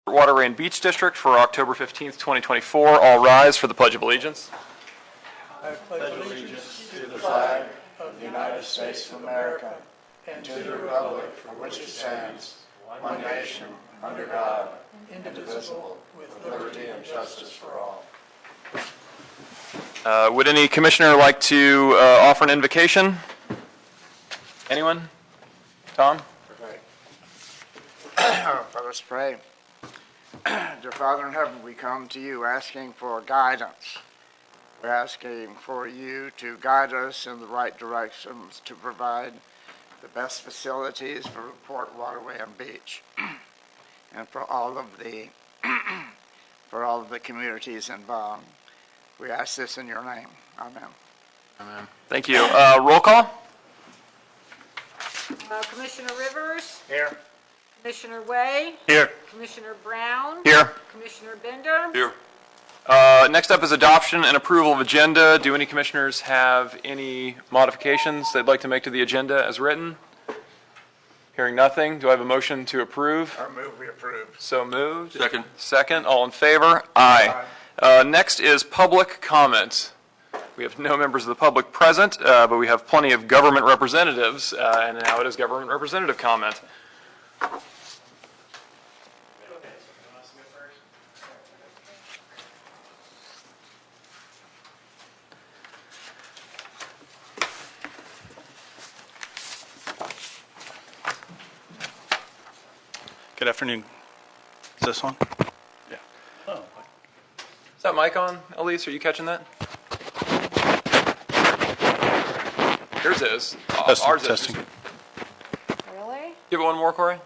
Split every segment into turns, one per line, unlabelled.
Waterway and Beach District for October 15th, 2024. All rise for the Pledge of Allegiance.
I pledge allegiance to the flag of the United States of America and to the republic for which it stands, one nation, under God, indivisible, with liberty and justice for all.
Would any commissioner like to offer an invocation? Anyone? Tom?
Let us pray. Dear Father in heaven, we come to you asking for guidance. We're asking for you to guide us in the right directions to provide the best facilities for Port Waterway and Beach and for all of the communities involved. We ask this in your name. Amen.
Amen. Thank you. Roll call.
Commissioner Rivers.
Here.
Commissioner Way.
Here.
Commissioner Brown.
Here.
Commissioner Bender.
Here. Next up is adoption and approval of agenda. Do any commissioners have any modifications they'd like to make to the agenda as written? Hearing nothing, do I have a motion to approve?
I move we approve.
So moved.
Second.
Second. All in favor? Aye. Next is public comment. We have no members of the public present, but we have plenty of government representatives, and now it is government representative comment.
Good afternoon. Is this on? Yeah.
Is that mic on, Elise? Are you catching that? Yours is. Ours
testing.
is.
Really?
Give it one more, Corey.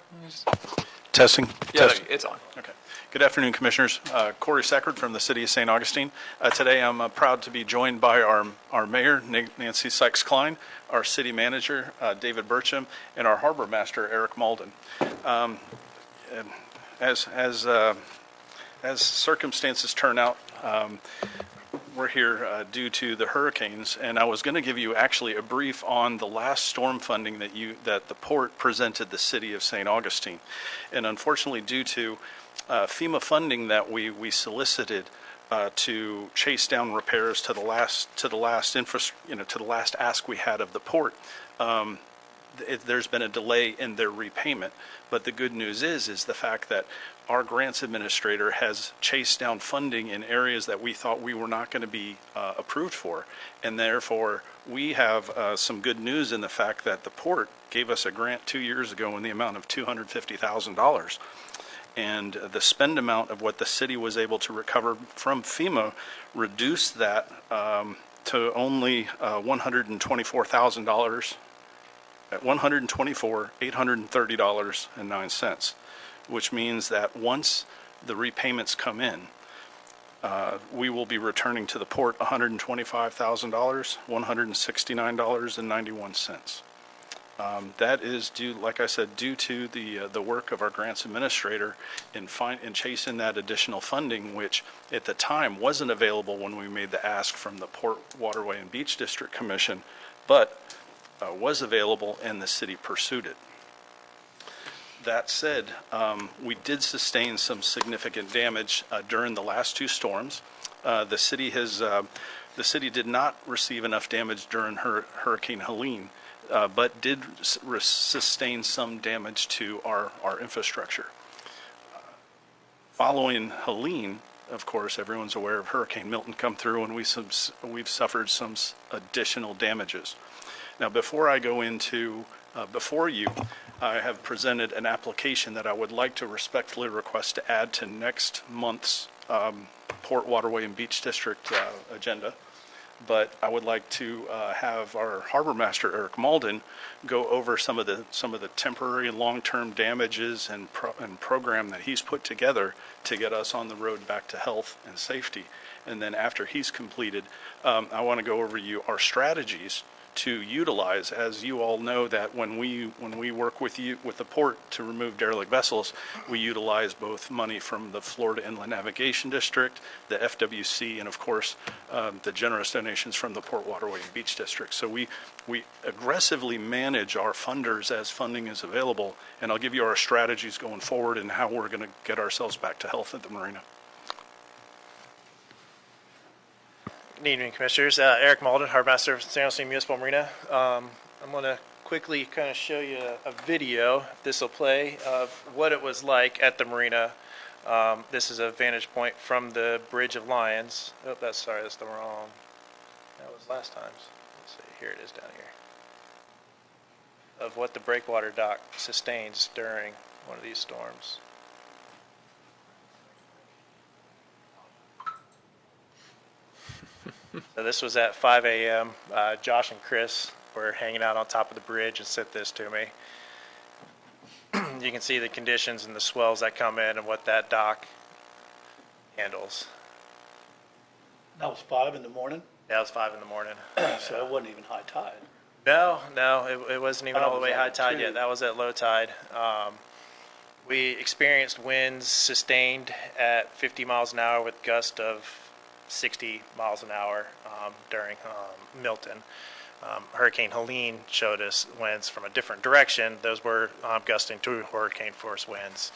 Testing.
Yeah,
Testing.
it's on.
Okay. Good afternoon, Commissioners. Corey Sackard from the City of St. Augustine. Today I'm proud to be joined by our Mayor, Nancy Sykes-Klein, our City Manager, David Burcham, and our Harbor Master, Eric Malden. As circumstances turn out, we're here due to the hurricanes, and I was going to give you actually a brief on the last storm funding that the port presented the City of St. Augustine, and unfortunately, due to FEMA funding that we solicited to chase down repairs to the last ask we had of the port. There's been a delay in their repayment, but the good news is the fact that our grants administrator has chased down funding in areas that we thought we were not going to be approved for, and therefore we have some good news in the fact that the port gave us a grant 2 years ago in the amount of $250,000, and the spend amount of what the city was able to recover from FEMA reduced that to only $124,000. At $124,830.09, which means that once the repayments come in, we will be returning to the port $125,000, $169.91. That is due, like I said, due to the work of our grants administrator in chasing that additional funding, which at the time wasn't available when we made the ask from the Port Waterway and Beach District Commission, but was available and the city pursued it. That said, we did sustain some significant damage during the last two storms. The city did not receive enough damage during Hurricane Helene, but did sustain some damage to our infrastructure. Following Helene, of course, everyone's aware of Hurricane Milton come through, and we've suffered some additional damages. Now, before I go into before you, I have presented an application that I would like to respectfully request to add to next month's Port Waterway and Beach District agenda. But I would like to have our Harbor Master, Eric Malden, go over some of the temporary and long-term damages and program that he's put together to get us on the road back to health and safety. And then after he's completed, I want to go over our strategies to utilize. As you all know, that when we work with the port to remove derelict vessels, we utilize both money from the Florida Inland Navigation District, the FWC, and of course, the generous donations from the Port Waterway and Beach District. So we aggressively manage our funders as funding is available, and I'll give you our strategies going forward and how we're going to get ourselves back to health at the marina.
Good evening, Commissioners. Eric Malden, Harbor Master of San Jose Municipal Marina. I'm going to quickly kind of show you a video, if this will play, of what it was like at the marina. This is a vantage point from the Bridge of Lions. Oh, that's the wrong. That was last time's. Let's see, here it is down here. Of what the breakwater dock sustains during one of these storms. So this was at 5 a.m. Josh and Chris were hanging out on top of the bridge and sent this to me. You can see the conditions and the swells that come in and what that dock handles.
That was 5 in the morning,
That was 5 in the morning.
so it wasn't even high tide.
No, it wasn't even
That
all the
was
way
at
high tide
2.
yet. That was at low tide. We experienced winds sustained at 50 miles an hour with gusts of 60 miles an hour during Milton. Hurricane Helene showed us winds from a different direction. Those were gusting to hurricane force winds.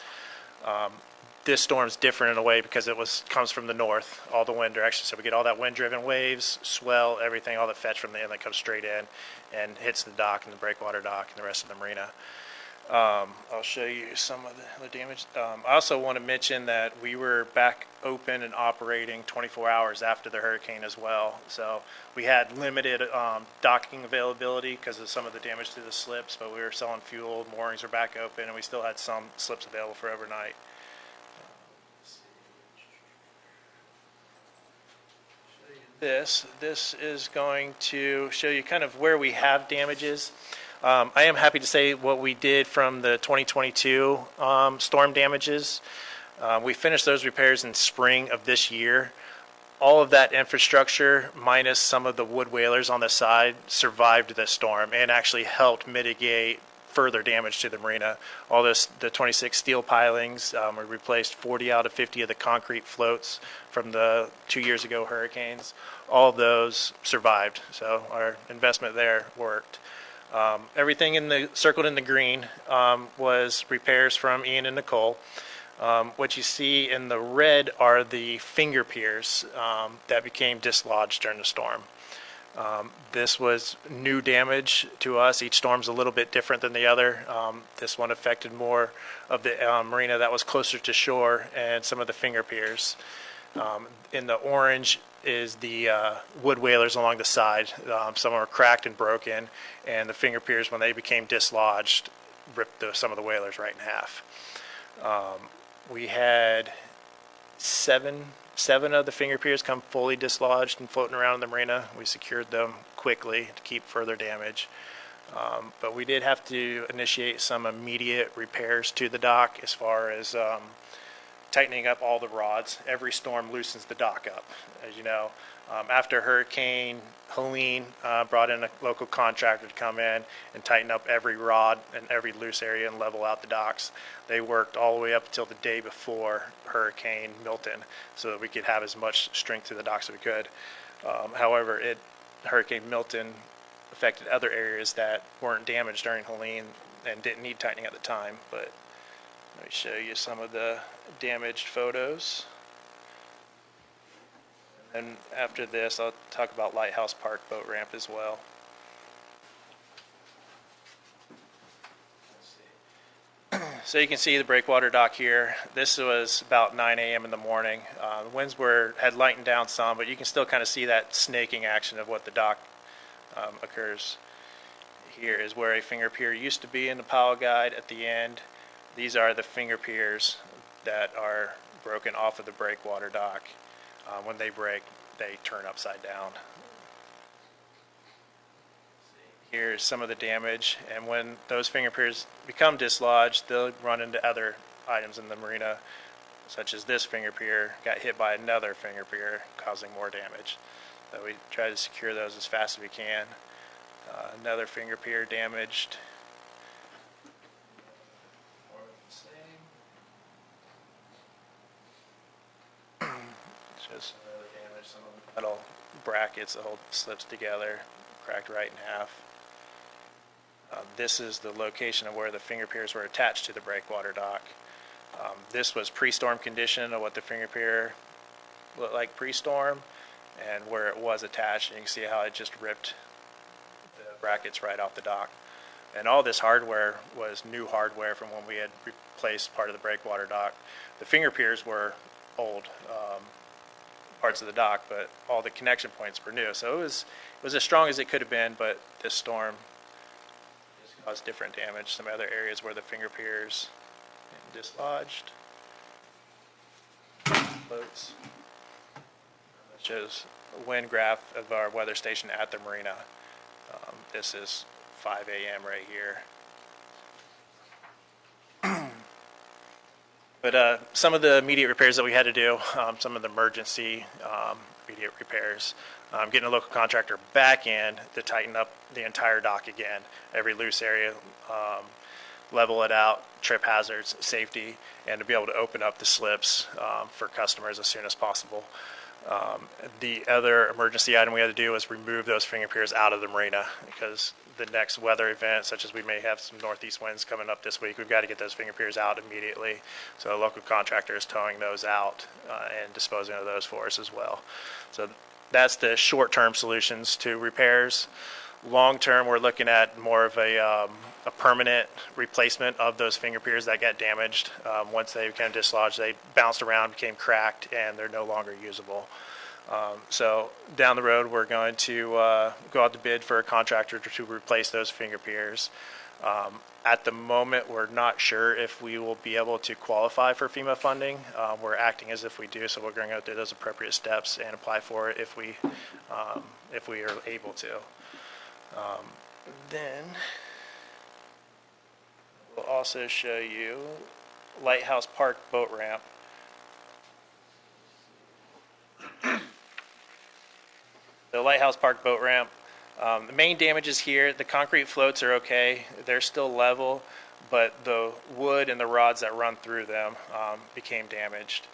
This storm's different in a way because it comes from the north, all the wind direction. So we get all that wind-driven waves, swell, everything, all the fetch from the inlet comes straight in and hits the dock and the breakwater dock and the rest of the marina. I'll show you some of the damage. I also want to mention that we were back open and operating 24 hours after the hurricane as well. So we had limited docking availability because of some of the damage to the slips, but we were selling fuel, moorings are back open, and we still had some slips available for overnight. This is going to show you kind of where we have damages. I am happy to say what we did from the 2022 storm damages. We finished those repairs in spring of this year. All of that infrastructure, minus some of the wood whalers on the side, survived the storm and actually helped mitigate further damage to the marina. The 26 steel pilings, we replaced 40 out of 50 of the concrete floats from the 2 years ago hurricanes. All of those survived, so our investment there worked. Everything circled in the green was repairs from Ian and Nicole. What you see in the red are the finger piers that became dislodged during the storm. This was new damage to us. Each storm's a little bit different than the other. This one affected more of the marina that was closer to shore and some of the finger piers. In the orange is the wood whalers along the side. Some are cracked and broken, and the finger piers, when they became dislodged, ripped some of the whalers right in half. We had seven of the finger piers come fully dislodged and floating around in the marina. We secured them quickly to keep further damage. But we did have to initiate some immediate repairs to the dock as far as tightening up all the rods. Every storm loosens the dock up, as you know. After Hurricane Helene brought in a local contractor to come in and tighten up every rod and every loose area and level out the docks. They worked all the way up until the day before Hurricane Milton so that we could have as much strength to the docks as we could. However, Hurricane Milton affected other areas that weren't damaged during Helene and didn't need tightening at the time. But let me show you some of the damaged photos. And after this, I'll talk about Lighthouse Park boat ramp as well. So you can see the breakwater dock here. This was about 9 a.m. in the morning. The winds had lightened down some, but you can still kind of see that snaking action of what the dock occurs. Here is where a finger pier used to be in the Powell Guide at the end. These are the finger piers that are broken off of the breakwater dock. When they break, they turn upside down. Here's some of the damage, and when those finger piers become dislodged, they'll run into other items in the marina, such as this finger pier got hit by another finger pier, causing more damage. So we try to secure those as fast as we can. Another finger pier damaged. Just some other damage, some of the metal brackets, the whole slips together, cracked right in half. This is the location of where the finger piers were attached to the breakwater dock. This was pre-storm condition of what the finger pier looked like pre-storm, and where it was attached, and you can see how it just ripped the brackets right off the dock. And all this hardware was new hardware from when we had replaced part of the breakwater dock. The finger piers were old parts of the dock, but all the connection points were new. So it was as strong as it could have been, but this storm just caused different damage. Some other areas where the finger piers dislodged. Floats. That shows a wind graph of our weather station at the marina. This is 5 a.m. right here. But some of the immediate repairs that we had to do, some of the emergency immediate repairs, getting a local contractor back in to tighten up the entire dock again, every loose area, level it out, trip hazards, safety, and to be able to open up the slips for customers as soon as possible. The other emergency item we had to do was remove those finger piers out of the marina, because the next weather event, such as we may have some northeast winds coming up this week, we've got to get those finger piers out immediately. So a local contractor is towing those out and disposing of those for us as well. So that's the short-term solutions to repairs. Long-term, we're looking at more of a permanent replacement of those finger piers that got damaged. Once they kind of dislodged, they bounced around, became cracked, and they're no longer usable. So down the road, we're going to go out to bid for a contractor to replace those finger piers. At the moment, we're not sure if we will be able to qualify for FEMA funding. We're acting as if we do, so we're going to go through those appropriate steps and apply for it if we are able to. Then we'll also show you Lighthouse Park boat ramp. The Lighthouse Park boat ramp, the main damages here, the concrete floats are okay. They're still level, but the wood and the rods that run through them became damaged.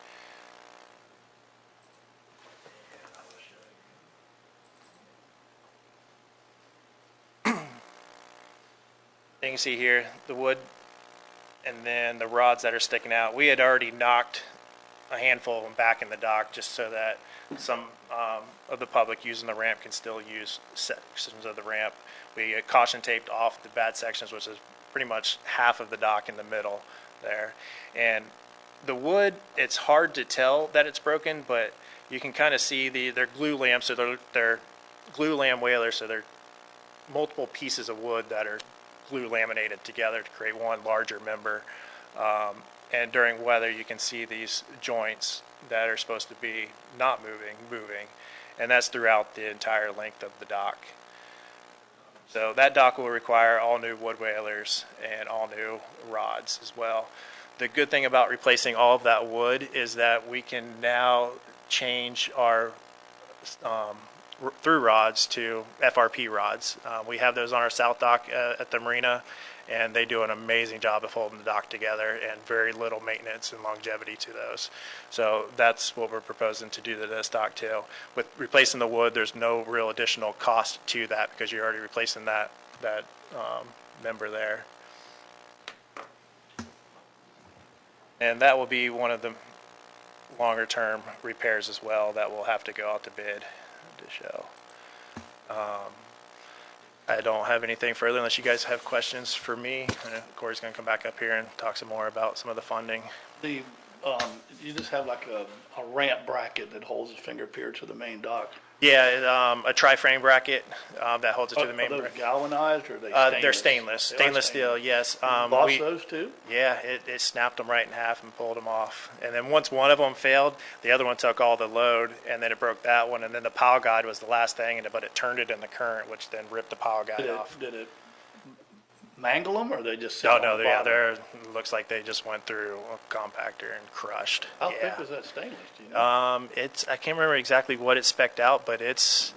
You can see here the wood and then the rods that are sticking out. We had already knocked a handful of them back in the dock just so that some of the public using the ramp can still use sections of the ramp. We caution taped off the bad sections, which is pretty much half of the dock in the middle there. And the wood, it's hard to tell that it's broken, but you can kind of see they're glue lamps, so they're glue lam whalers, so they're multiple pieces of wood that are glue laminated together to create one larger member. And during weather, you can see these joints that are supposed to be not moving, and that's throughout the entire length of the dock. So that dock will require all new wood whalers and all new rods as well. The good thing about replacing all of that wood is that we can now change our through rods to FRP rods. We have those on our south dock at the marina, and they do an amazing job of holding the dock together and very little maintenance and longevity to those. So that's what we're proposing to do to this dock too. With replacing the wood, there's no real additional cost to that because you're already replacing that member there. And that will be one of the longer term repairs as well that will have to go out to bid to show. I don't have anything further unless you guys have questions for me. Corey's going to come back up here and talk some more about some of the funding.
You just have like a ramp bracket that holds the finger pier to the main dock.
Yeah, a tri-frame bracket that holds it to the main
Are those
bracket.
galvanized or are they stainless?
They're stainless. Stainless steel, yes.
Lost those too?
Yeah, it snapped them right in half and pulled them off. And then once one of them failed, the other one took all the load, and then it broke that one. And then the pile guide was the last thing, but it turned it in the current, which then ripped the pile guide off.
Did it mangle them, or they just sit
No,
on the
yeah,
bottom?
looks like they just went through a compactor and crushed.
How
yeah.
thick was that stainless? Do you know?
I can't remember exactly what it spec'd out, but it's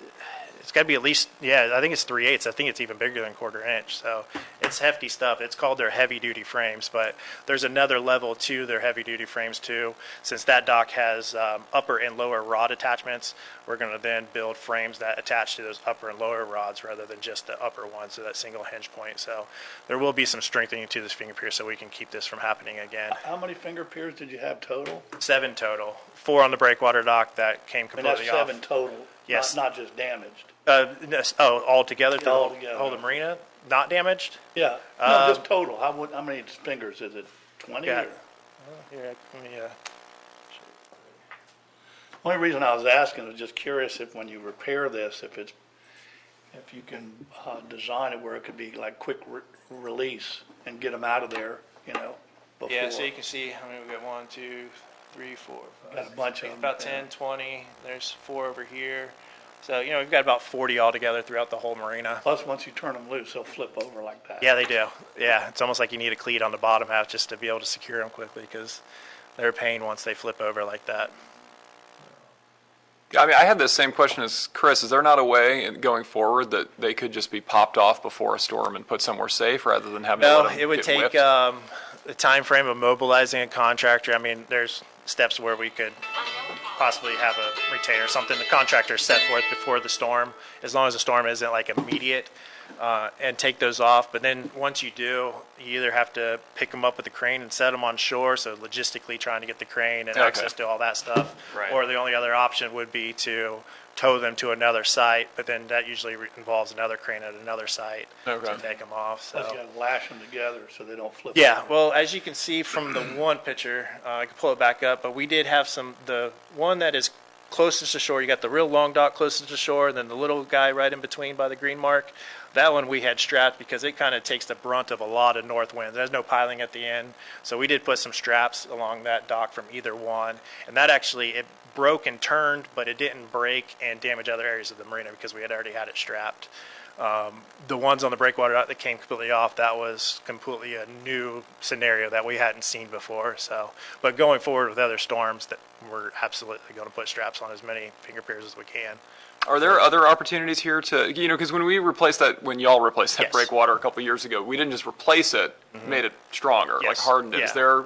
it's got to be at least, yeah, I think it's 3/8. I think it's even bigger than 1/4 inch. So it's hefty stuff. It's called their heavy duty frames, but there's another level to their heavy duty frames too. Since that dock has upper and lower rod attachments, we're going to then build frames that attach to those upper and lower rods rather than just the upper one, so that single hinge point. So there will be some strengthening to this finger pier so we can keep this from happening again.
How many finger piers did you have total?
7 total. 4 on the breakwater dock that came
I mean, that's
completely off.
7 total,
Yes.
not just damaged.
All together to
All
the
together.
whole the not damaged?
Yeah, no, just total. How many fingers is it? 20?
Yeah.
Or?
Here, let me,
Only reason I was asking is just curious if when you repair this, if you can design it where it could be like quick release and get them out of there, before.
yeah, so you can see, I mean, we've got 1, 2, 3, 4, 5,
Got a bunch of
6,
them,
about
yeah.
10, 20. There's 4 over here. So, we've got about 40 altogether throughout the whole marina.
Plus, once you turn them loose, they'll flip over like that.
Yeah, they do. Yeah, it's almost like you need a cleat on the bottom half just to be able to secure them quickly because they're a pain once they flip over like that.
I mean, I had the same question as Chris. Is there not a way going forward that they could just be popped off before a storm and put somewhere safe rather than having to
No,
let them
it would
get
take
whipped?
the time frame of mobilizing a contractor. I mean, there's steps where we could possibly have a retainer, something the contractor set forth before the storm, as long as the storm isn't like immediate, and take those off. But then once you do, you either have to pick them up with the crane and set them on shore, so logistically trying to get the crane and
Okay.
access to all that stuff.
Right.
Or the only other option would be to tow them to another site, but then that usually involves another crane at another site
Okay.
to take them off. So.
Plus, you gotta lash them together so they don't flip.
Yeah,
over.
well, as you can see from the one picture, I can pull it back up, but we did have the one that is closest to shore, you got the real long dock closest to shore, and then the little guy right in between by the green mark. That one we had strapped because it kind of takes the brunt of a lot of north winds. There's no piling at the end, so we did put some straps along that dock from either one, and that actually, it broke and turned, but it didn't break and damage other areas of the marina because we had already had it strapped. The ones on the breakwater dock that came completely off, that was completely a new scenario that we hadn't seen before. So, but going forward with other storms, that we're absolutely going to put straps on as many finger piers as we can.
Are there other opportunities here to, because when y'all replaced that
Yes.
breakwater a couple years ago, we didn't just replace it, made it stronger, like
Yes.
hardened it.
Yeah.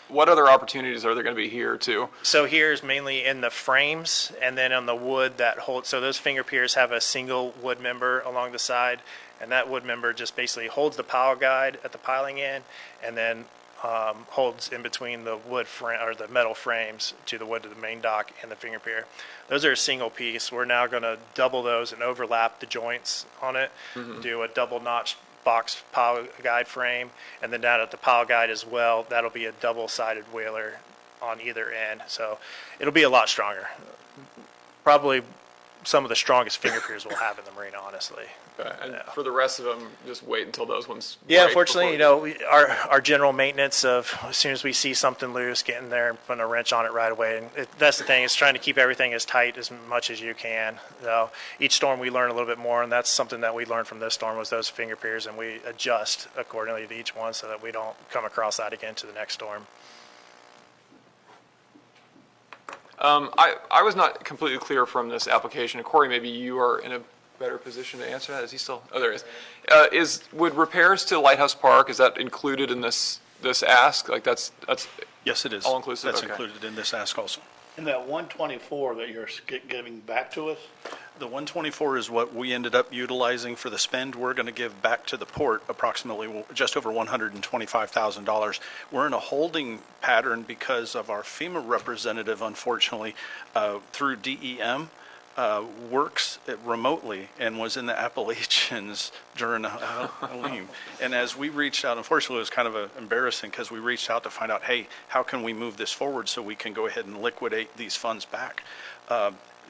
What other opportunities are there going to be here too?
So here's mainly in the frames and then on the wood that holds, so those finger piers have a single wood member along the side, and that wood member just basically holds the pile guide at the piling end and then holds in between the wood frame or the metal frames to the wood to the main dock and the finger pier. Those are a single piece. We're now going to double those and overlap the joints on it, do a double notch box pile guide frame, and then down at the pile guide as well, that'll be a double-sided whaler on either end. So it'll be a lot stronger. Probably some of the strongest finger piers we'll have in the marina, honestly.
Okay. And
Yeah.
for the rest of them, just wait until those ones
Yeah,
break
unfortunately,
before-
our general maintenance of as soon as we see something loose, getting there and putting a wrench on it right away. And that's the thing, is trying to keep everything as tight as much as you can. So each storm we learn a little bit more, and that's something that we learned from this storm was those finger piers, and we adjust accordingly to each one so that we don't come across that again to the next storm.
I was not completely clear from this application. Corey, maybe you are in a better position to answer that. Is he still? Oh, there he is. Would repairs to Lighthouse Park, is that included in this ask? Like that's
Yes, it is.
All inclusive?
That's
Okay.
included in this ask also.
And that 124 that you're giving back to us,
The 124 is what we ended up utilizing for the spend. We're going to give back to the port approximately just over $125,000. We're in a holding pattern because of our FEMA representative, unfortunately, through DEM, works remotely and was in the Appalachians during Helene. And as we reached out, unfortunately, it was kind of embarrassing because we reached out to find out, hey, how can we move this forward so we can go ahead and liquidate these funds back?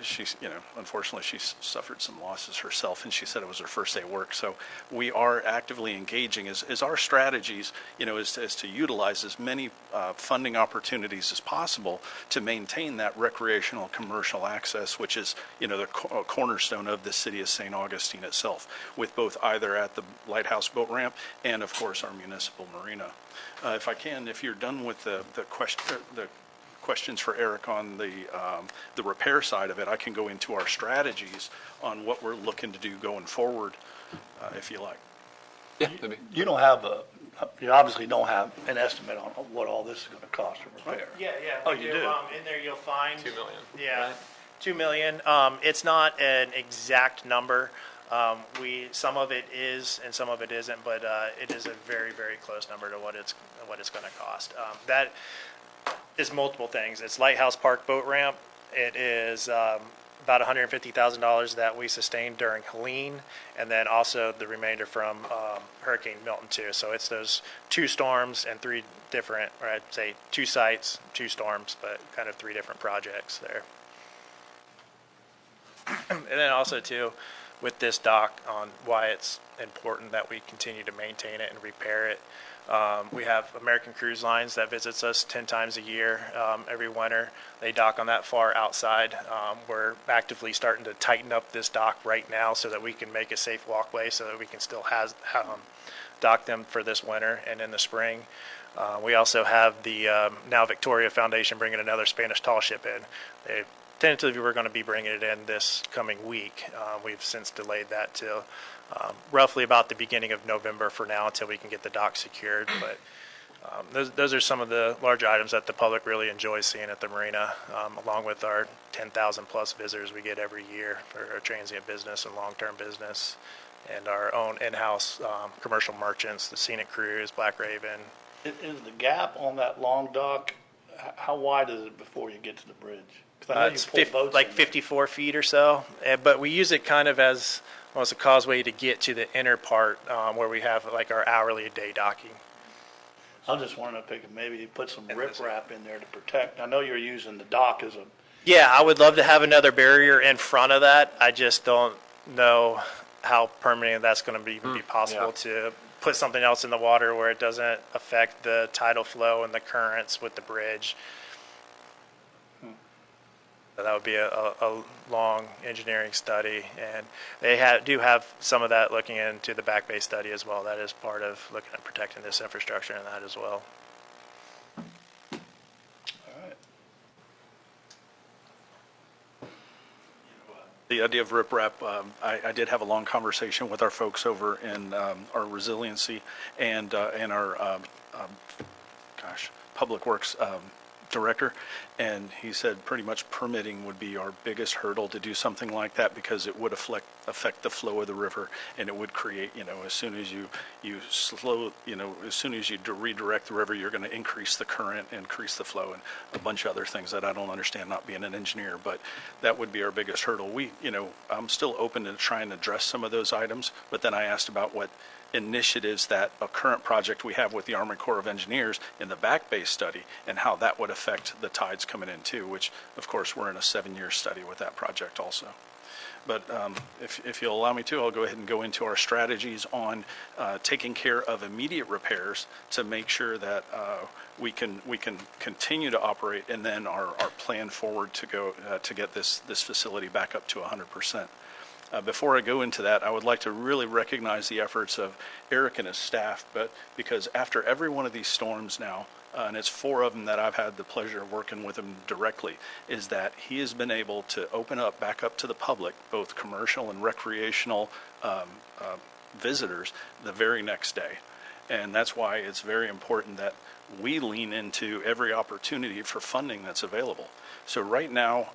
She's, unfortunately, she's suffered some losses herself, and she said it was her first day of work. So we are actively engaging as our strategies, is to utilize as many funding opportunities as possible to maintain that recreational commercial access, which is, the cornerstone of the city of St. Augustine itself, with both either at the Lighthouse Boat Ramp and, of course, our municipal marina. If you're done with the questions for Eric on the repair side of it, I can go into our strategies on what we're looking to do going forward, if you like.
Yeah, that'd be.
You obviously don't have an estimate on what all this is gonna cost to repair.
Yeah.
Oh, you do?
In there you'll find.
2 million.
Yeah,
right?
2 million. It's not an exact number. Some of it is and some of it isn't, but it is a very, very close number to what it's going to cost. That is multiple things. It's Lighthouse Park boat ramp. It is about $150,000 that we sustained during Helene, and then also the remainder from Hurricane Milton too. So it's those 2 storms and 3 different, or I'd say 2 sites, 2 storms, but kind of 3 different projects there. And then also too, with this dock, on why it's important that we continue to maintain it and repair it. We have American Cruise Lines that visits us 10 times a year, every winter. They dock on that far outside. We're actively starting to tighten up this dock right now so that we can make a safe walkway so that we can still dock them for this winter and in the spring. We also have the now Victoria Foundation bringing another Spanish tall ship in. They tentatively we're going to be bringing it in this coming week. We've since delayed that till roughly about the beginning of November for now until we can get the dock secured. But those are some of the large items that the public really enjoys seeing at the marina, along with our 10,000 plus visitors we get every year for our transient business and long-term business, and our own in-house commercial merchants, the Scenic Cruise, Black Raven.
Is the gap on that long dock, how wide is it before you get to the bridge? 'Cause I know you
It's
pull boats
like
in there.
54 feet or so, but we use it kind of as almost a causeway to get to the inner part where we have like our hourly a day docking.
I was just wondering if they could maybe put some riprap in there to protect. I know you're using the dock as a,
Yeah, I would love to have another barrier in front of that. I just don't know how permanent that's going to be possible to put something else in the water where it doesn't affect the tidal flow and the currents with the bridge. That would be a long engineering study, and they do have some of that looking into the Back Bay study as well. That is part of looking at protecting this infrastructure and that as well.
all right.
The idea of riprap, I did have a long conversation with our folks over in our resiliency and our, Public Works director, and he said pretty much permitting would be our biggest hurdle to do something like that because it would affect the flow of the river, and it would create, as soon as you slow, as soon as you redirect the river, you're going to increase the current, increase the flow, and a bunch of other things that I don't understand, not being an engineer, but that would be our biggest hurdle. I'm still open to try and address some of those items, but then I asked about what initiatives that a current project we have with the Army Corps of Engineers in the Back Bay study and how that would affect the tides coming in too, which of course we're in a 7-year study with that project also. But if you'll allow me to, I'll go ahead and go into our strategies on taking care of immediate repairs to make sure that we can continue to operate, and then our plan forward to go to get this facility back up to 100%. Before I go into that, I would like to really recognize the efforts of Eric and his staff, but because after every one of these storms now, and it's 4 of them that I've had the pleasure of working with him directly, is that he has been able to open up back up to the public, both commercial and recreational visitors, the very next day. And that's why it's very important that we lean into every opportunity for funding that's available. So right now,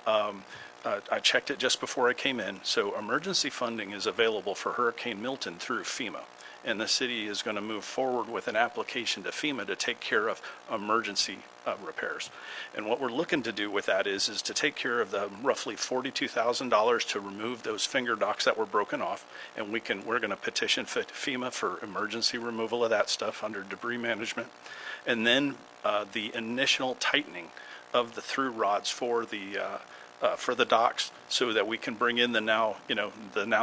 I checked it just before I came in. So emergency funding is available for Hurricane Milton through FEMA. And the city is going to move forward with an application to FEMA to take care of emergency repairs. And what we're looking to do with that is to take care of the roughly $42,000 to remove those finger docks that were broken off. And we're going to petition FEMA for emergency removal of that stuff under debris management. And then the initial tightening of the through rods for the docks, so that we can bring in the now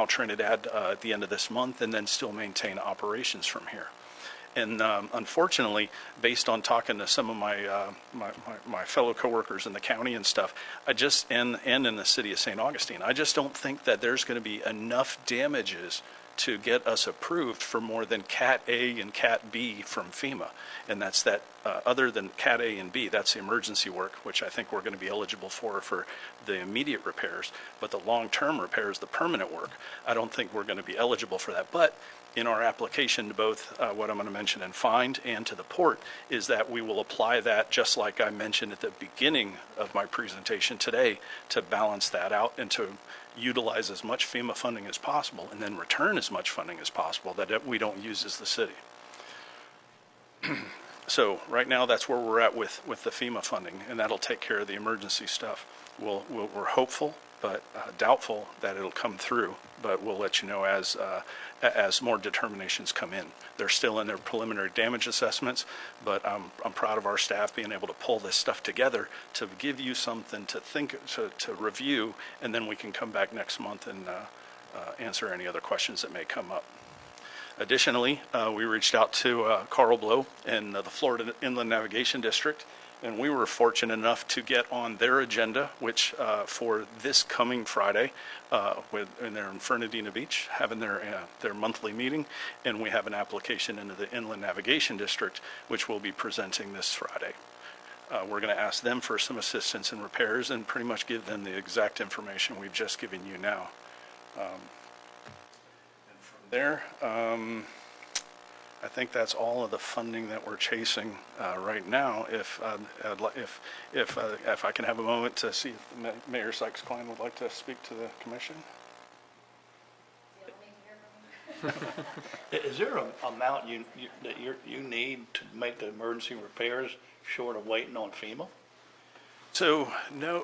Trinidad at the end of this month, and then still maintain operations from here. And unfortunately, based on talking to some of my fellow coworkers in the county and stuff, and in the city of St. Augustine, I just don't think that there's going to be enough damages to get us approved for more than Cat A and Cat B from FEMA. And that's that, other than Cat A and B, that's the emergency work, which I think we're going to be eligible for the immediate repairs. But the long-term repairs, the permanent work, I don't think we're going to be eligible for that. But in our application to both what I'm going to mention and find and to the port is that we will apply that, just like I mentioned at the beginning of my presentation today, to balance that out and to utilize as much FEMA funding as possible and then return as much funding as possible that we don't use as the city. So right now, that's where we're at with the FEMA funding, and that'll take care of the emergency stuff. We're hopeful, but doubtful that it'll come through, but we'll let you know as more determinations come in. They're still in their preliminary damage assessments, but I'm proud of our staff being able to pull this stuff together to give you something to think, to review, and then we can come back next month and answer any other questions that may come up. Additionally, we reached out to Carl Blow in the Florida Inland Navigation District, and we were fortunate enough to get on their agenda, which for this coming Friday, and they're in Fernandina Beach, having their monthly meeting, and we have an application into the Inland Navigation District, which we'll be presenting this Friday. We're going to ask them for some assistance in repairs and pretty much give them the exact information we've just given you now. There, I think that's all of the funding that we're chasing right now. If I can have a moment to see if Mayor Sykes-Klein would like to speak to the commission.
Is there an amount that you need to make the emergency repairs short of waiting on FEMA?
So no,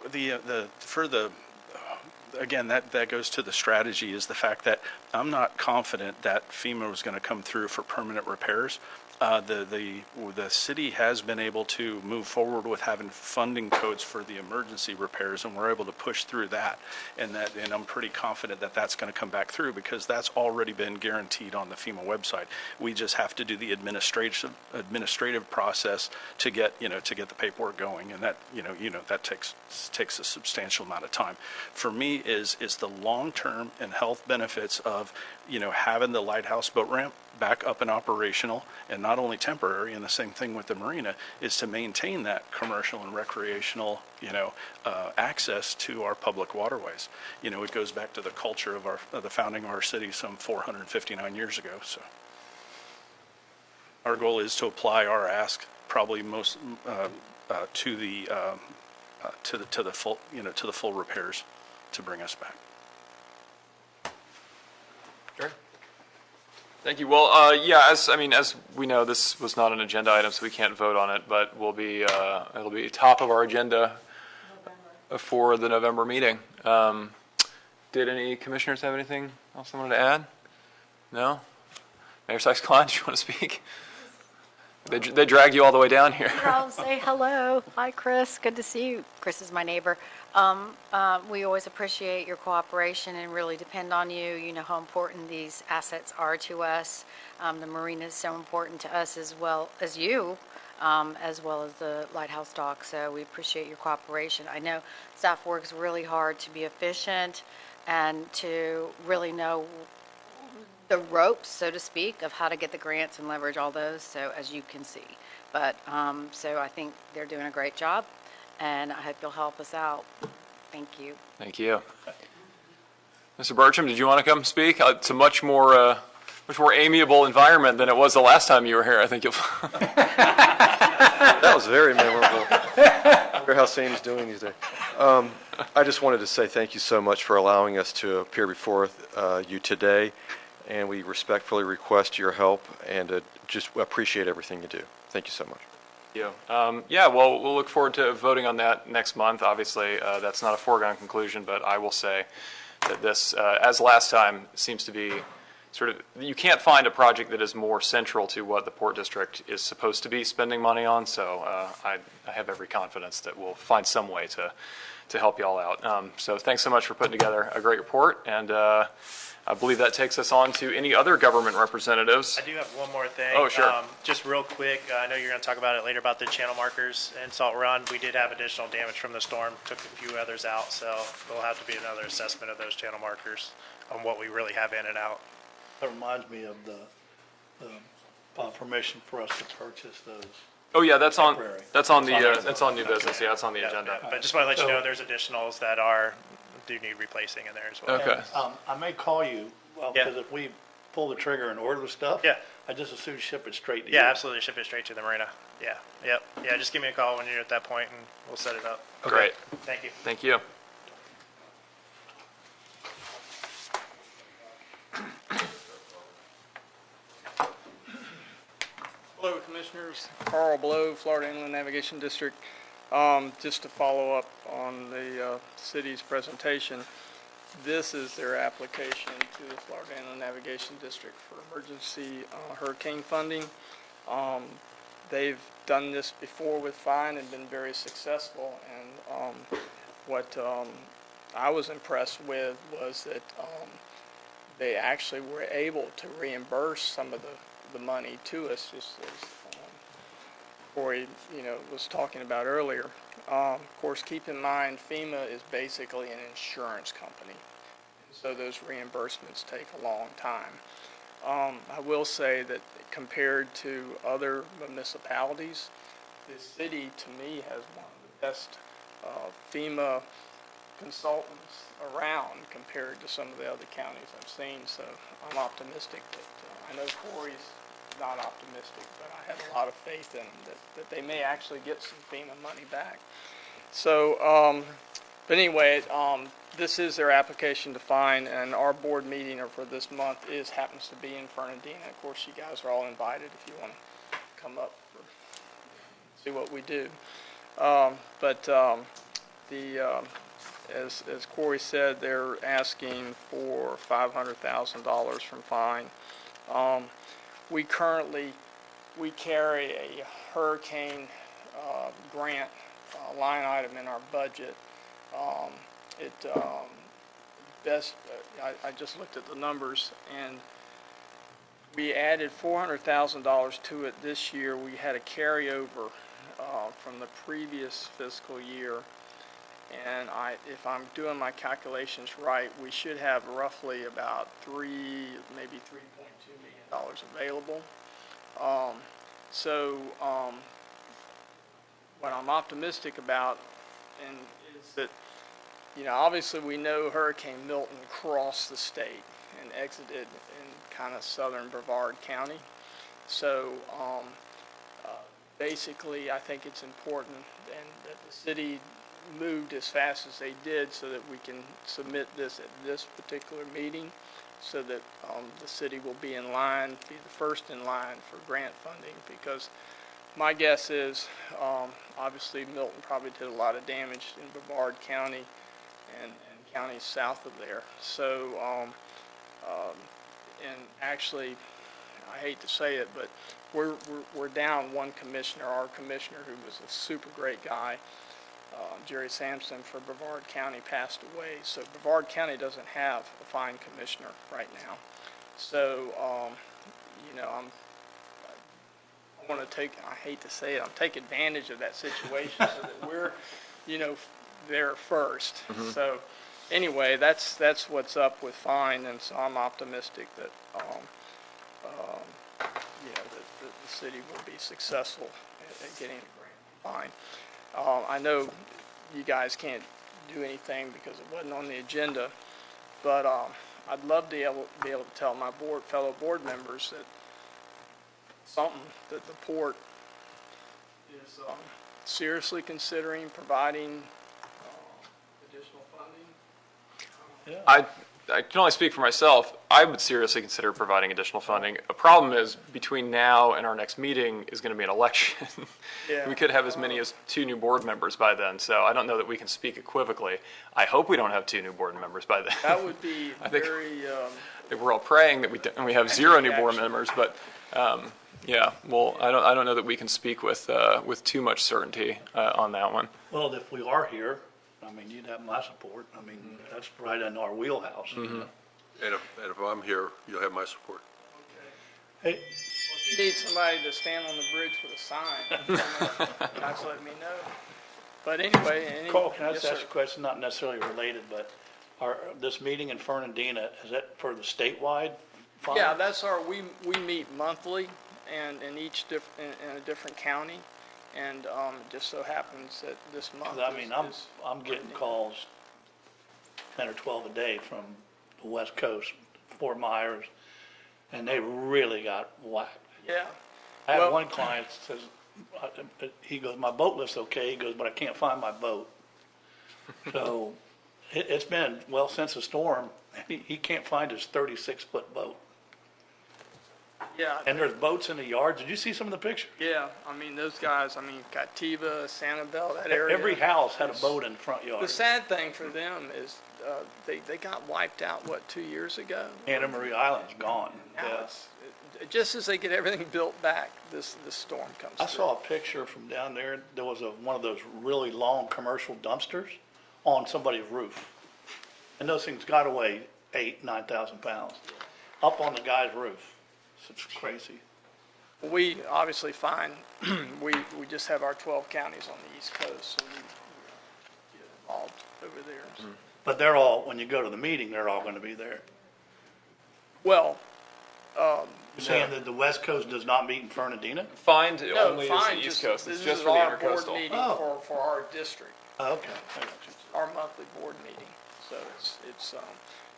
again, that goes to the strategy, is the fact that I'm not confident that FEMA was going to come through for permanent repairs. The city has been able to move forward with having funding codes for the emergency repairs, and we're able to push through that. And I'm pretty confident that that's going to come back through because that's already been guaranteed on the FEMA website. We just have to do the administrative process to get the paperwork going, and that that takes a substantial amount of time. For me, is the long-term and health benefits of having the lighthouse boat ramp back up and operational, and not only temporary, and the same thing with the marina, is to maintain that commercial and recreational, access to our public waterways. It goes back to the culture of the founding of our city some 459 years ago. So our goal is to apply our ask probably most to the full repairs to bring us back.
Sure. Thank you. Well, yeah, as we know, this was not an agenda item, so we can't vote on it, but it'll be top of our agenda for the November meeting. Did any commissioners have anything else they wanted to add? No? Mayor Sykes-Klein, do you want to speak? They dragged you all the way down here.
I'll say hello. Hi, Chris. Good to see you. Chris is my neighbor. We always appreciate your cooperation and really depend on you. You know how important these assets are to us. The marina is so important to us as well as you, as well as the lighthouse dock. So we appreciate your cooperation. I know staff works really hard to be efficient and to really know the ropes, so to speak, of how to get the grants and leverage all those, so as you can see. But, so I think they're doing a great job, and I hope you'll help us out. Thank you.
Thank you. Mr. Bertram, did you want to come speak? It's a much more amiable environment than it was the last time you were here. I think you'll.
That was very memorable. I wonder how Sam's doing these days. I just wanted to say thank you so much for allowing us to appear before you today, and we respectfully request your help and just appreciate everything you do. Thank you so much.
Yeah, well, we'll look forward to voting on that next month. Obviously, that's not a foregone conclusion, but I will say that this, as last time, seems to be sort of, you can't find a project that is more central to what the Port District is supposed to be spending money on, so I have every confidence that we'll find some way to help you all out. So thanks so much for putting together a great report, and I believe that takes us on to any other government representatives.
I do have one more thing.
Oh, sure.
Just real quick, I know you're going to talk about it later about the channel markers in Salt Run. We did have additional damage from the storm, took a few others out, so there'll have to be another assessment of those channel markers on what we really have in and out.
That reminds me of the permission for us to purchase those.
Oh, yeah, that's on
Temporary.
new business. Yeah, it's on the agenda.
But just want to let you know, there's additionals that do need replacing in there as well.
Okay.
I may call you, well,
Yeah.
because if we pull the trigger and order the stuff.
Yeah.
I just as soon ship it straight to you.
Yeah, absolutely. Ship it straight to the marina. Yeah, yep. Yeah, just give me a call when you're at that point and we'll set it up.
Great.
Thank you.
Thank you.
Hello, Commissioners. Carl Blow, Florida Inland Navigation District. Just to follow up on the city's presentation, this is their application to the Florida Inland Navigation District for emergency hurricane funding. They've done this before with fine and been very successful. And what I was impressed with was that they actually were able to reimburse some of the money to us, just as Corey, was talking about earlier. Of course, keep in mind, FEMA is basically an insurance company, so those reimbursements take a long time. I will say that compared to other municipalities, the city, to me, has one of the best FEMA consultants around compared to some of the other counties I've seen, so I'm optimistic that, I know Corey's not optimistic, but I have a lot of faith in them that they may actually get some FEMA money back. So, but anyway, this is their application to fine, and our board meeting for this month happens to be in Fernandina. Of course, you guys are all invited if you want to come up for see what we do. As Corey said, they're asking for $500,000 from fine. We carry a hurricane grant line item in our budget. I just looked at the numbers, and we added $400,000 to it this year. We had a carryover from the previous fiscal year, and if I'm doing my calculations right, we should have roughly about maybe $3.2 million available. What I'm optimistic about is that, obviously we know Hurricane Milton crossed the state and exited in kind of southern Brevard County. So basically, I think it's important that the city moved as fast as they did so that we can submit this at this particular meeting, so that the city will be the first in line for grant funding, because my guess is, obviously Milton probably did a lot of damage in Brevard County and counties south of there. So, and actually, I hate to say it, but we're down one commissioner. Our commissioner, who was a super great guy, Jerry Sampson for Brevard County, passed away. So Brevard County doesn't have a fine commissioner right now. So, I hate to say it, I'm taking advantage of that situation so that we're, there first. Mm-hmm. So anyway, that's what's up with fine, and so I'm optimistic that, that the city will be successful at getting a grant fine. I know you guys can't do anything because it wasn't on the agenda, but I'd love to be able to tell my fellow board members that that the port is seriously considering providing additional funding.
I can only speak for myself. I would seriously consider providing additional funding. A problem is, between now and our next meeting is going to be an election.
Yeah.
We could have as many as 2 new board members by then, so I don't know that we can speak equivocally. I hope we don't have 2 new board members by then.
That would be
I think we're all praying that we have 0 new board members, but yeah, well, I don't know that we can speak with too much certainty on that one.
Well, if we are here, you'd have my support. That's right in our wheelhouse.
Mm-hmm.
And if I'm here, you'll have my support.
Hey,
you need somebody to stand on the bridge with a sign. Guys, let me know. But anyway,
Carl, can I
yes,
just ask
sir.
a question, not necessarily related, but this meeting in Fernandina, is that for the statewide fund?
Yeah, that's we meet monthly and in in a different county. And it just so happens that this month
'Cause I mean,
is
I'm getting calls 10 or 12 a day from the West Coast, Fort Myers, and they really got whacked.
Yeah.
I had
Well-
one client says, he goes, my boat lift's okay, he goes, but I can't find my boat. So it's been, well, since the storm, he can't find his 36-foot boat.
Yeah.
And there's boats in the yard. Did you see some of the pictures?
Yeah, I mean, those guys, I mean, Cativa, Sanibel, that area.
Every house had a boat in the front
The
yard.
sad thing for them is they got wiped out, what, 2 years ago?
Anna Marie Island's gone.
Now
Yeah.
just as they get everything built back, this storm comes
I
through.
saw a picture from down there. There was one of those really long commercial dumpsters on somebody's roof. And those things got to weigh 9,000 pounds, up on the guy's roof. So it's crazy.
We obviously find, we just have our 12 counties on the East Coast, so we get involved over there.
But they're all, when you go to the meeting, they're all going to be there.
Well,
You're saying that the West Coast does not meet in Fernandina?
Find
no,
only is
fine,
the East
just,
Coast.
this
It's
is
just for the
our board
intercoastal.
meeting
Oh.
for our district.
Oh, okay. I got you.
Our monthly board meeting. So it's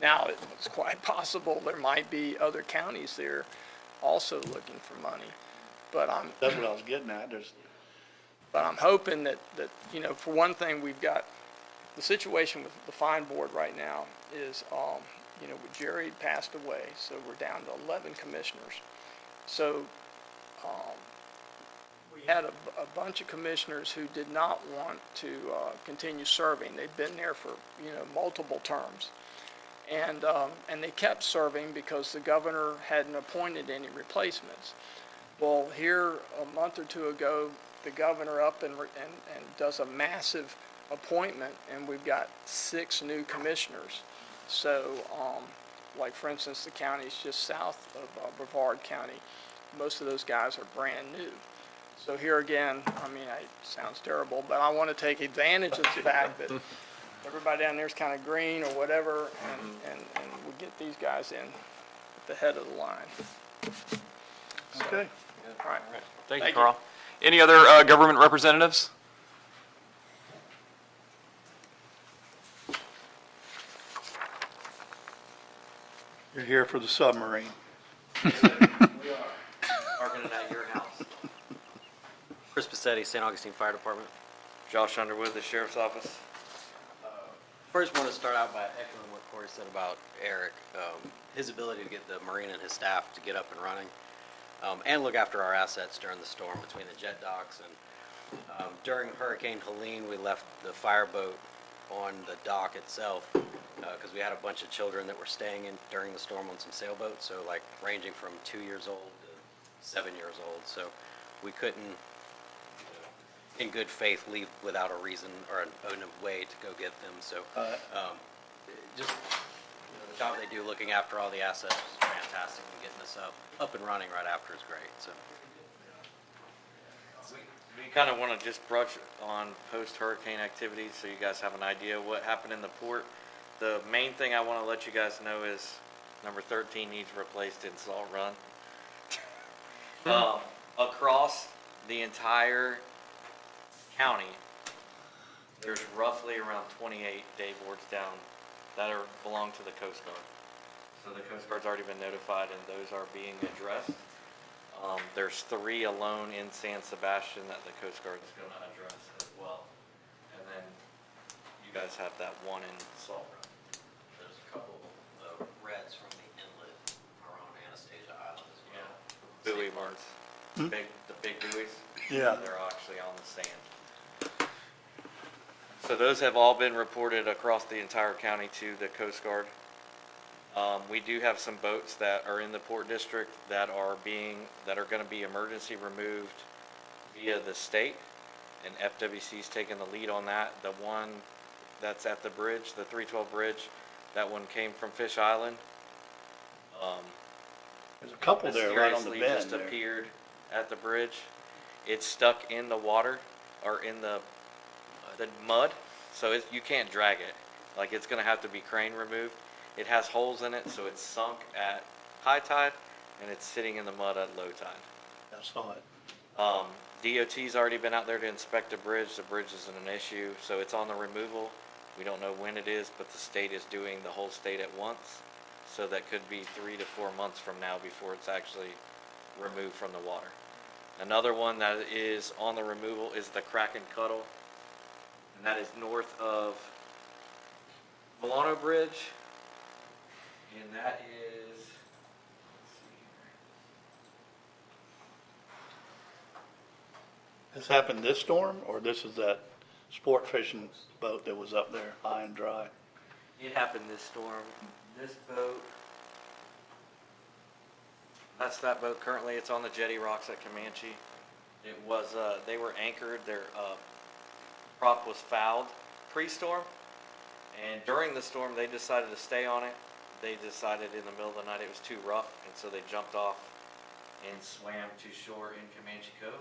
now it's quite possible there might be other counties there also looking for money. But
That's what I was getting at.
I'm hoping that, you know, for one thing, we've got the situation with the fine board right now is, you know, Jerry passed away, so we're down to 11 commissioners. So, we had a bunch of commissioners who did not want to continue serving. They'd been there for, you know, multiple terms. And they kept serving because the governor hadn't appointed any replacements. Well, here, a month or two ago, the governor up and does a massive appointment, and we've got 6 new commissioners. So, like, for instance, the counties just south of Brevard County, most of those guys are brand new. So here again, I mean, it sounds terrible, but I want to take advantage of the fact that everybody down there is kind of green or whatever, and we get these guys in at the head of the line.
Okay.
All right. Thank you,
Thank you.
Carl. Any other government representatives?
You're here for the submarine.
Parking it at your house. Chris Passetti, St. Augustine Fire Department.
Josh Underwood, the Sheriff's Office.
First, want to start out by echoing what Corey said about Eric. His ability to get the Marine and his staff to get up and running and look after our assets during the storm between the jet docks. And during Hurricane Helene, we left the fireboat on the dock itself because we had a bunch of children that were staying in during the storm on some sailboats, so like ranging from 2 years old to 7 years old. So we couldn't, in good faith, leave without a reason or a way to go get them. So just the job they do looking after all the assets was fantastic, and getting us up and running right after is great. So
We kind of want to just brush on post-hurricane activities so you guys have an idea what happened in the port. The main thing I want to let you guys know is number 13 needs replaced in Salt Run. Across the entire county, there's roughly around 28 day boards down that belong to the Coast Guard. So the Coast Guard's already been notified and those are being addressed. There's 3 alone in San Sebastian that the Coast Guard is going to address as well. And then you guys have that one in Salt Run.
there's a couple of reds from the inlet around Anastasia Island as well.
Buoy ones. The big buoys.
Yeah.
They're actually on the sand. So those have all been reported across the entire county to the Coast Guard. We do have some boats that are in the Port District that are going to be emergency removed via the state, and FWC's taking the lead on that. The one that's at the bridge, the 312 bridge, that one came from Fish Island.
There's a couple there right on the
Mysteriously
bend
just
there.
appeared at the bridge. It's stuck in the water or in the mud, so you can't drag it. Like, it's going to have to be crane removed. It has holes in it, so it's sunk at high tide, and it's sitting in the mud at low tide.
I saw it.
DOT's already been out there to inspect the bridge. The bridge isn't an issue, so it's on the removal. We don't know when it is, but the state is doing the whole state at once. So that could be 3 to 4 months from now before it's actually removed from the water. Another one that is on the removal is the Kraken Cuddle, and that is north of Milano Bridge, and that is, let's see here.
This happened this storm, or this is that sport fishing boat that was up there high and dry?
It happened this storm. This boat, that's that boat. Currently, it's on the jetty rocks at Comanche. It was, they were anchored. Their prop was fouled pre-storm, and during the storm, they decided to stay on it. They decided in the middle of the night it was too rough, and so they jumped off and swam to shore in Comanche Cove.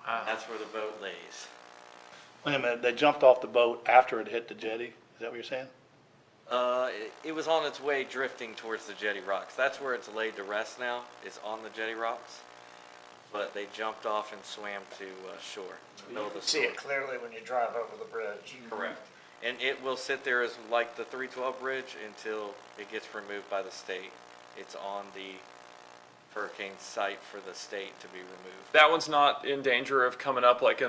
Wow. That's where the boat lays.
Wait a minute, they jumped off the boat after it hit the jetty? Is that what you're saying?
It was on its way drifting towards the jetty rocks. That's where it's laid to rest now, is on the jetty rocks. But they jumped off and swam to shore. In the middle of the
See it
storm.
clearly when you drive over the bridge.
Correct. And it will sit there as like the 312 bridge until it gets removed by the state. It's on the hurricane site for the state to be removed.
That one's not in danger of coming up like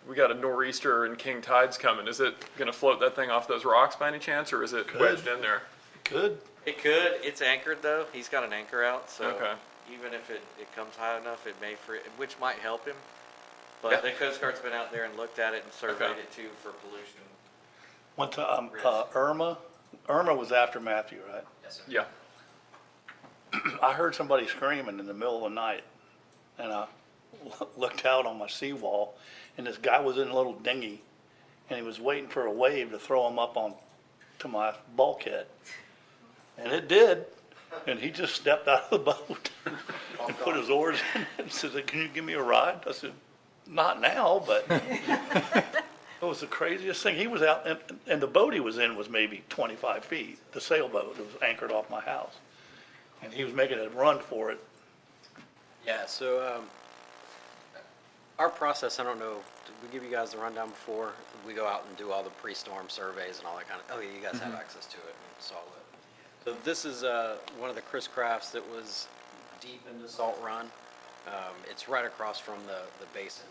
we got a nor'easter and king tides coming. Is it going to float that thing off those rocks by any chance, or is it wedged in there?
Could.
It could. It's anchored though. He's got an anchor out, so
Okay.
even if it comes high enough, it may which might help him. But the Coast Guard's been out there and looked at it and surveyed it too for pollution.
One time, Irma was after Matthew, right?
Yes, sir.
Yeah.
I heard somebody screaming in the middle of the night, and I looked out on my seawall, and this guy was in a little dinghy, and he was waiting for a wave to throw him up on to my bulkhead. And it did, and he just stepped out of the boat and put his oars in it and said, "Can you give me a ride?" I said, "Not now, but..." It was the craziest thing. He was out, and the boat he was in was maybe 25 feet, the sailboat that was anchored off my house. And he was making a run for it.
Yeah, so our process, I don't know, did we give you guys the rundown before? We go out and do all the pre-storm surveys and all that kind of, oh yeah, you guys have access to it and saw it. So this is one of the Chris Crafts that was deep into Salt Run. It's right across from the basin,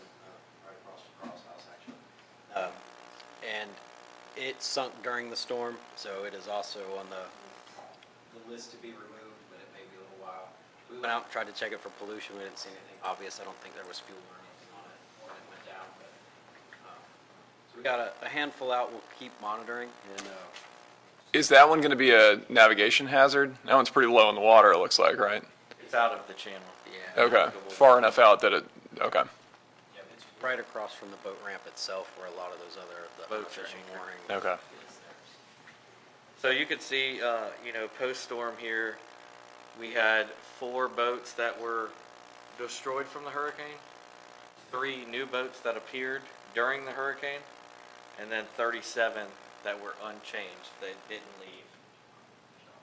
right across from Cross House actually. And it sunk during the storm, so it is also on the list to be removed, but it may be a little while. We went out and tried to check it for pollution. We didn't see anything obvious. I don't think there was fuel or anything on it when it went down. But, so we got a handful out. We'll keep monitoring. And
Is that one going to be a navigation hazard? That one's pretty low in the water, it looks like, right?
It's out of the channel.
yeah,
Okay. Far enough out that it, okay.
yeah, it's right across from the boat ramp itself, where a lot of those other
Boats are
fishing
anchored.
mooring.
Okay.
is there.
So you could see, post-storm here, we had 4 boats that were destroyed from the hurricane, 3 new boats that appeared during the hurricane, and then 37 that were unchanged. They didn't leave.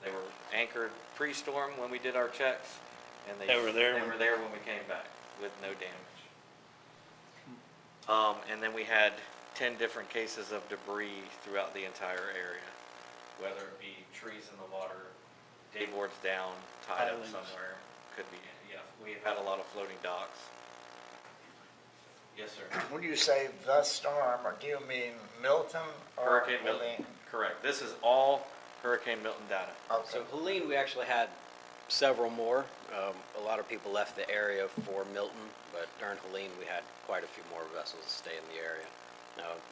They were anchored pre-storm when we did our checks, and
They were there
They
when-
were there when we came back with no damage. And then we had 10 different cases of debris throughout the entire area, whether it be trees in the water, day boards down, tied up
Pilings.
somewhere, could be, yeah, we've had a lot of floating docks. Yes, sir.
When you say the storm, or do you mean Milton or
Hurricane Milton,
Helene?
correct. This is all Hurricane Milton data.
Okay.
So Helene, we actually had several more. A lot of people left the area for Milton, but during Helene, we had quite a few more vessels stay in the area.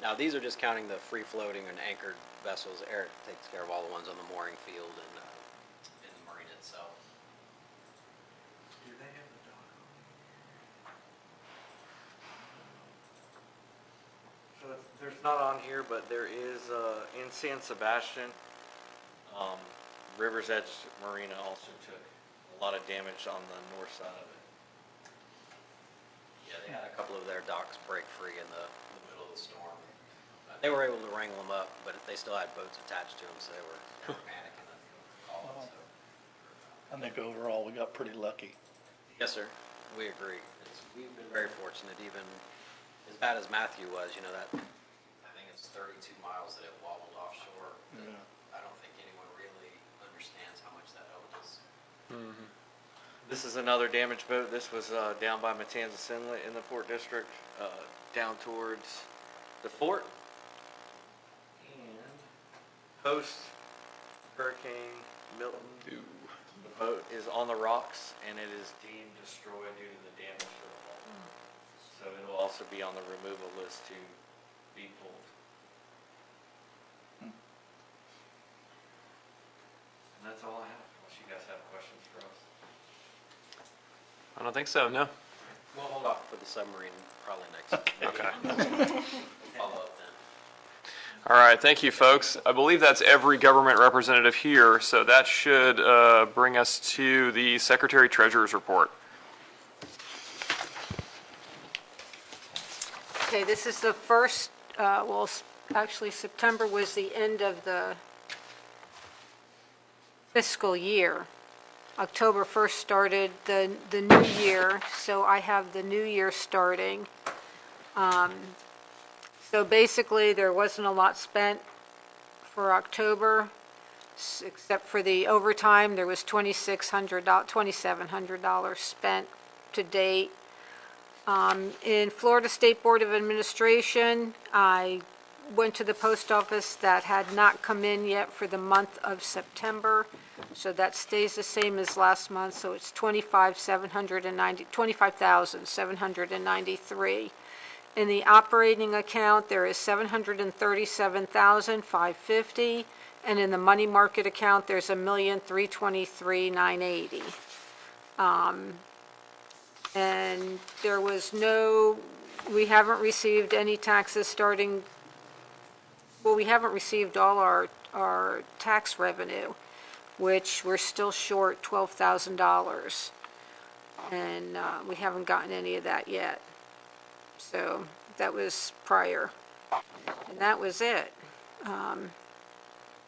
Now these are just counting the free-floating and anchored vessels. Eric takes care of all the ones on the mooring field and in the marina itself.
Do they have the dock on? So there's not on here, but there is, in San Sebastian, River's Edge Marina also took a lot of damage on the north side of it.
Yeah, they had a couple of their docks break free in the middle of the storm. They were able to wrangle them up, but they still had boats attached to them, so they were panicking.
I think overall we got pretty lucky.
Yes, sir. We agree. We've been very fortunate, even as bad as Matthew was, you know, that, I think it's 32 miles that it wobbled offshore.
Yeah.
I don't think anyone really understands how much that helped us.
This is another damaged boat. This was down by Matanzas Inlet in the Port District, down towards the fort. And post Hurricane Milton, the boat is on the rocks and it is deemed destroyed due to the damage to the hull. So it will also be on the removal list to be pulled. And that's all I have, unless you guys have questions for us.
I don't think so, no.
We'll hold off for the submarine probably next.
Okay.
Follow up then.
All right, thank you, folks. I believe that's every government representative here, so that should bring us to the Secretary Treasurer's report.
Okay, this is the first, actually September was the end of the fiscal year. October 1st started the new year, so I have the new year starting. So basically, there wasn't a lot spent for October, except for the overtime. There was $2,700 spent to date. In Florida State Board of Administration, I went to the post office. That had not come in yet for the month of September, so that stays the same as last month, so it's $25,793. In the operating account, there is $737,550, and in the money market account, there's $1,323,980. And there was we haven't received any taxes starting, well, we haven't received all our tax revenue, which we're still short $12,000. And we haven't gotten any of that yet. So that was prior. And that was it.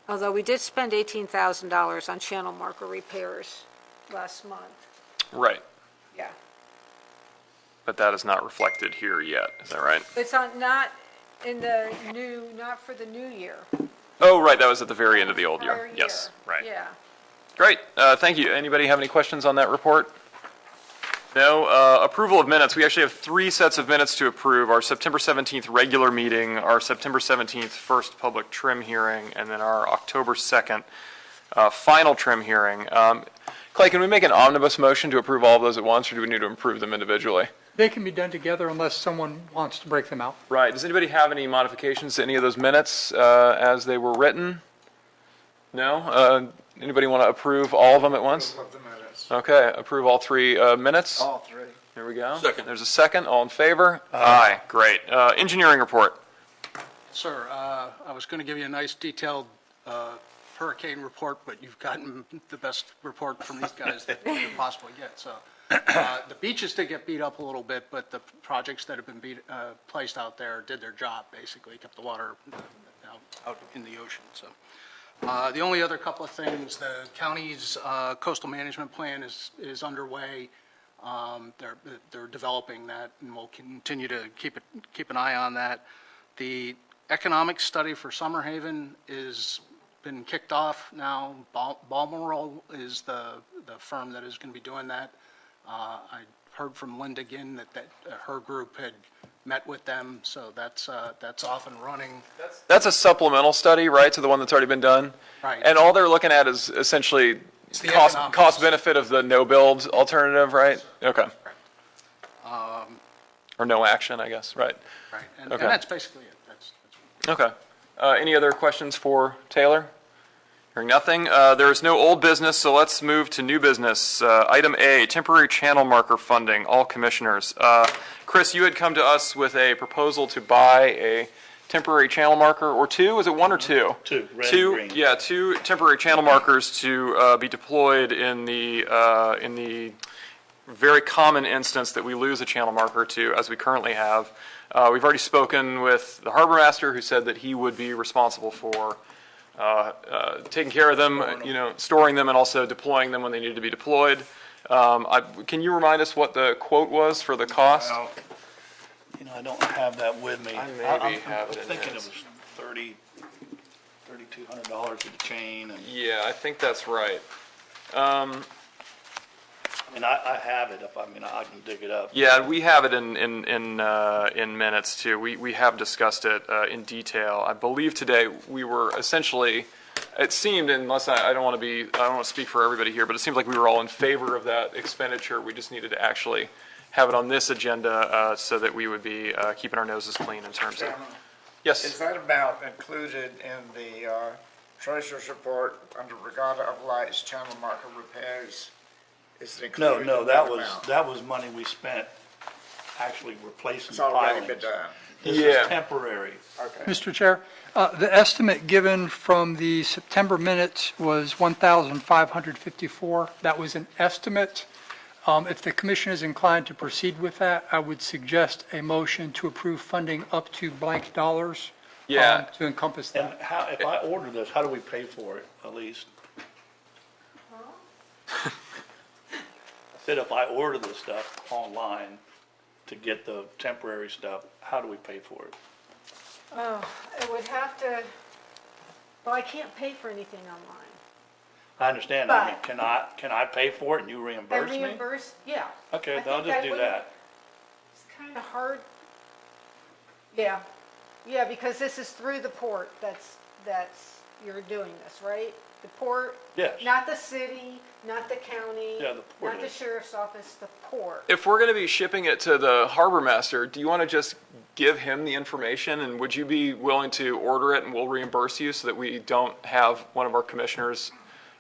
Although we did spend $18,000 on channel marker repairs last month.
Right,
Yeah.
but that is not reflected here yet, is that right?
It's not not for the new year.
Oh, right, that was at the very end of the old
Prior
year. Yes, right.
Yeah.
Great, thank you. Anybody have any questions on that report? No. Approval of minutes. We actually have 3 sets of minutes to approve. Our September 17th regular meeting, our September 17th first public trim hearing, and then our October 2nd final trim hearing. Clay, can we make an omnibus motion to approve all of those at once, or do we need to approve them individually?
They can be done together unless someone wants to break them out.
Right. Does anybody have any modifications to any of those minutes as they were written? No? Anybody want to approve all of them at once?
Of the minutes.
Okay, approve all 3 minutes?
All 3.
Here we go.
Second.
There's a second. All in favor? Aye. Great. Engineering report.
Sir, I was going to give you a nice detailed hurricane report, but you've gotten the best report from these guys that you could possibly get. So the beaches did get beat up a little bit, but the projects that have been placed out there did their job, basically, kept the water out in the ocean. So the only other couple of things, the county's coastal management plan is underway. They're developing that, and we'll continue to keep an eye on that. The economic study for Summerhaven is been kicked off now. Balmoral is the firm that is going to be doing that. I heard from Linda Ginn that her group had met with them, so that's off and running.
That's a supplemental study, right, to the one that's already been done?
Right.
And all they're looking at is essentially
the
cost benefit of the no-build alternative, right? Okay. Or no action, I guess, right?
Right, and
Okay.
that's basically it. That's
Okay. Any other questions for Taylor? Hearing nothing. There is no old business, so let's move to new business. Item A, temporary channel marker funding, all commissioners. Chris, you had come to us with a proposal to buy a temporary channel marker, or 2? Was it 1 or 2?
2, red and green.
Yeah, 2 temporary channel markers to be deployed in the very common instance that we lose a channel marker to, as we currently have. We've already spoken with the harbor master, who said that he would be responsible for taking care of them, storing them, and also deploying them when they need to be deployed. Can you remind us what the quote was for the cost?
Well, I don't have that with me.
I maybe have it in
thinking it
this.
was $3,200 with the chain and,
Yeah, I think that's right.
I have it I can dig it up.
Yeah, we have it in minutes too. We have discussed it in detail. I believe today we were essentially, it seemed, unless I don't want to speak for everybody here, but it seems like we were all in favor of that expenditure. We just needed to actually have it on this agenda so that we would be keeping our noses clean in terms of. Yes.
Is that amount included in the treasurer's report under Regatta of Lights channel marker repairs? Is it included?
No,
in
that
amount?
was money we spent actually replacing
It's already been
pilings.
done.
This
Yeah.
is temporary.
Okay.
Mr. Chair, the estimate given from the September minutes was $1,554. That was an estimate. If the commission is inclined to proceed with that, I would suggest a motion to approve funding up to blank dollars.
Yeah.
To encompass
And
that.
how, if I order this, how do we pay for it, at least? I said if I order this stuff online to get the temporary stuff, how do we pay for it?
Oh, it would have to, well, I can't pay for anything online.
I understand,
But-
can I pay for it and you
And
reimburse me?
reimburse, yeah.
Okay,
I
then I'll
think
just do
would-
that.
It's kind of hard. Yeah, because this is through the port, you're doing this, right? The port?
Yes.
Not the city, not the county.
Yeah, the port
Not the
is.
sheriff's office, the port.
If we're going to be shipping it to the harbor master, do you want to just give him the information, and would you be willing to order it and we'll reimburse you so that we don't have one of our commissioners?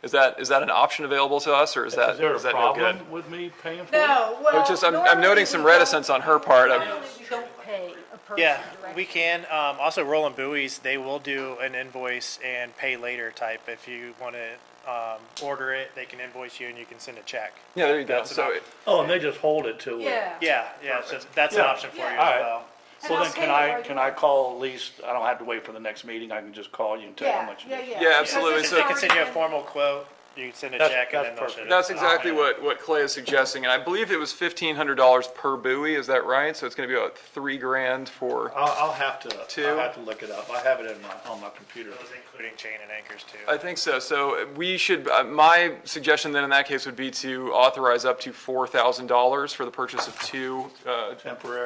Is that an option available to us, or is that
Is there a
no good?
problem with me paying for it?
No, well.
I'm
normally
noting some
we don't-
reticence on her part.
Normally we don't pay a person
Yeah,
directly.
we can. Also, Roland Buoys, they will do an invoice and pay later type. If you want to order it, they can invoice you and you can send a check.
Yeah, there you go.
That's an
So
option.
Oh, and they just hold it to it?
Yeah.
Yeah, so that's an
Yeah.
option for you
Yeah.
as
All right.
well.
And
So
I'll
then
pay it right
can
away.
I call at least, I don't have to wait for the next meeting, I can just call you and tell how
Yeah,
much it
yeah,
is?
yeah.
Yeah, absolutely.
Because
So-
They
it's
can send you a
already
formal quote. You can send a
That's-
check and
that's
then they'll
perfect.
ship it.
that's exactly what Clay is suggesting, and I believe it was $1,500 per buoy. Is that right? So it's going to be about $3,000 for.
I'll have to
Two?
look it up. I have it on my computer.
Those including chain and anchors too.
I think so. So we should. My suggestion then in that case would be to authorize up to $4,000 for the purchase of two